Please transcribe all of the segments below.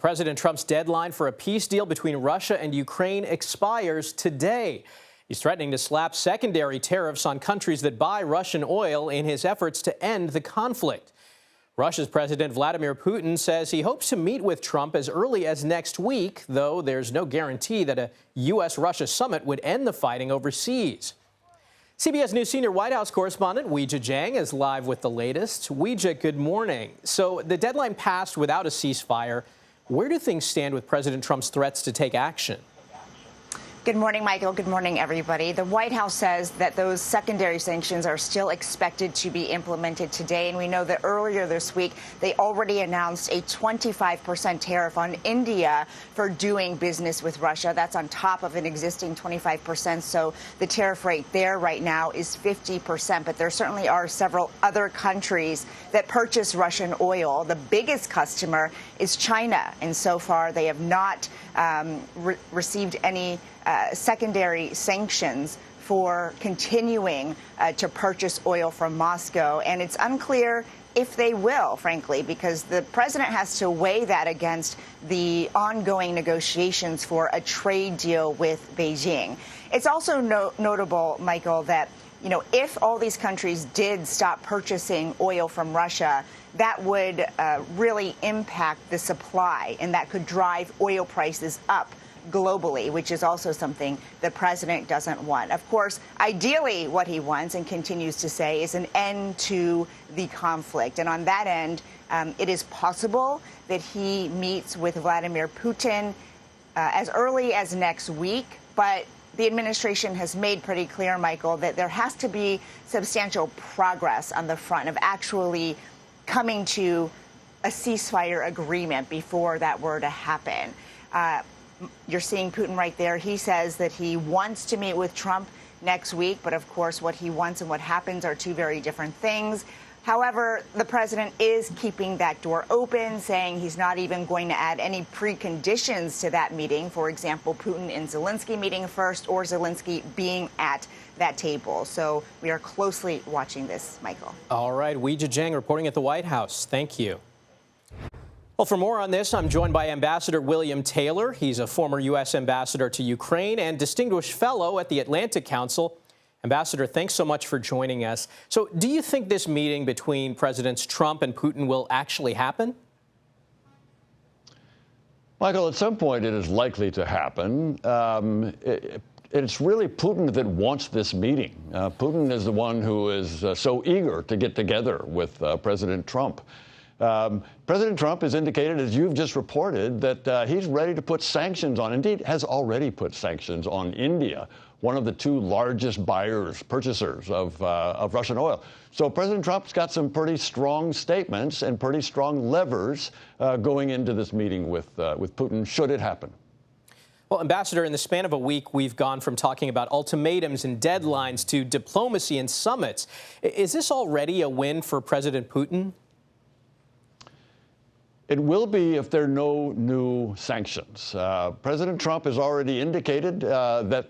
President Trump's deadline for a peace deal between Russia and Ukraine expires today. He's threatening to slap secondary tariffs on countries that buy Russian oil in his efforts to end the conflict. Russia's President Vladimir Putin says he hopes to meet with Trump as early as next week, though there's no guarantee that a U.S.-Russia summit would end the fighting overseas. CBS News senior White House correspondent Weijia Jiang is live with the latest. Weijia, good morning. So the deadline passed without a ceasefire. Where do things stand with President Trump's threats to take action? Good morning, Michael. Good morning, everybody. The White House says that those secondary sanctions are still expected to be implemented today. And we know that earlier this week, they already announced a 25% tariff on India for doing business with Russia. That's on top of an existing 25%. So the tariff rate there right now is 50%. But there certainly are several other countries that purchase Russian oil. The biggest customer is China. And so far, they have not received any secondary sanctions for continuing to purchase oil from Moscow. And it's unclear if they will, frankly, because the president has to weigh that against the ongoing negotiations for a trade deal with Beijing. It's also notable, Michael, that, you know, if all these countries did stop purchasing oil from Russia, that would really impact the supply, and that could drive oil prices up globally, which is also something the president doesn't want. Of course, ideally what he wants and continues to say is an end to the conflict. And on that end, it is possible that he meets with Vladimir Putin as early as next week. But the administration has made pretty clear, Michael, that there has to be substantial progress on the front of actually coming to a ceasefire agreement before that were to happen. You're seeing Putin right there. He says that he wants to meet with Trump next week. But of course, what he wants and what happens are two very different things. However, the president is keeping that door open, saying he's not even going to add any preconditions to that meeting. For example, Putin and Zelensky meeting first, or Zelensky being at that table. So we are closely watching this, Michael. All right. Weijia Jiang reporting at the White House. Thank you. Well, for more on this, I'm joined by Ambassador William Taylor. He's a former U.S. ambassador to Ukraine and distinguished fellow at the Atlantic Council. Ambassador, thanks so much for joining us. So do you think this meeting between Presidents Trump and Putin will actually happen? Michael, at some point it is likely to happen. It's really Putin that wants this meeting. Putin is the one who is so eager to get together with President Trump. President Trump has indicated, as you've just reported, that he's ready to put sanctions on, indeed has already put sanctions on India, one of the two largest purchasers of Russian oil. So President Trump's got some pretty strong statements and pretty strong levers going into this meeting with Putin, should it happen. Well, Ambassador, in the span of a week, we've gone from talking about ultimatums and deadlines to diplomacy and summits. Is this already a win for President Putin? It will be if there are no new sanctions. President Trump has already indicated that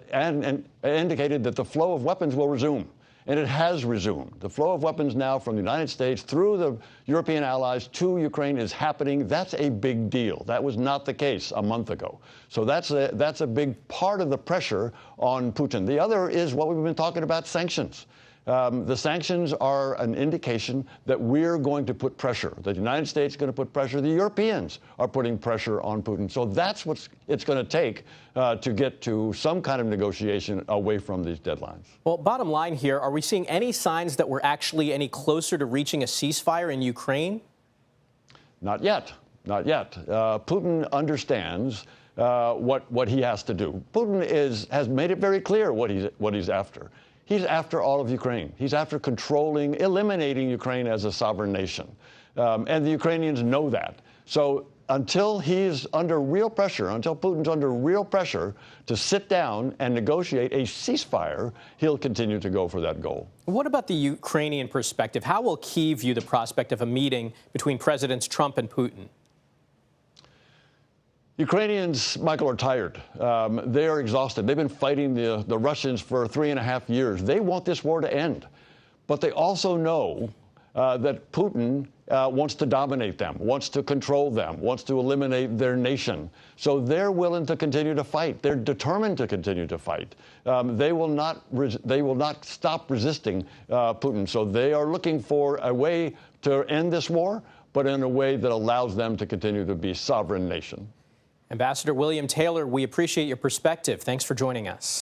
the flow of weapons will resume, and it has resumed. The flow of weapons now from the United States through the European allies to Ukraine is happening. That's a big deal. That was not the case a month ago. So that's a big part of the pressure on Putin. The other is what we've been talking about, sanctions. The sanctions are an indication that we're going to put pressure. The United States is going to put pressure. The Europeans are putting pressure on Putin. So that's what it's going to take to get to some kind of negotiation away from these deadlines. Well, bottom line here, are we seeing any signs that we're actually any closer to reaching a ceasefire in Ukraine? Not yet. Not yet. Putin understands what he has to do. Putin has made it very clear what he's after. He's after all of Ukraine. He's after eliminating Ukraine as a sovereign nation. And the Ukrainians know that. So until he's under real pressure, until Putin's under real pressure to sit down and negotiate a ceasefire, he'll continue to go for that goal. What about the Ukrainian perspective? How will Kyiv view the prospect of a meeting between Presidents Trump and Putin? Ukrainians, Michael, are tired. They are exhausted. They've been fighting the Russians for 3.5 years. They want this war to end. But they also know that Putin wants to dominate them, wants to control them, wants to eliminate their nation. So they're willing to continue to fight. They're determined to continue to fight. They will not stop resisting Putin. So they are looking for a way to end this war, but in a way that allows them to continue to be a sovereign nation. Ambassador William Taylor, we appreciate your perspective. Thanks for joining us.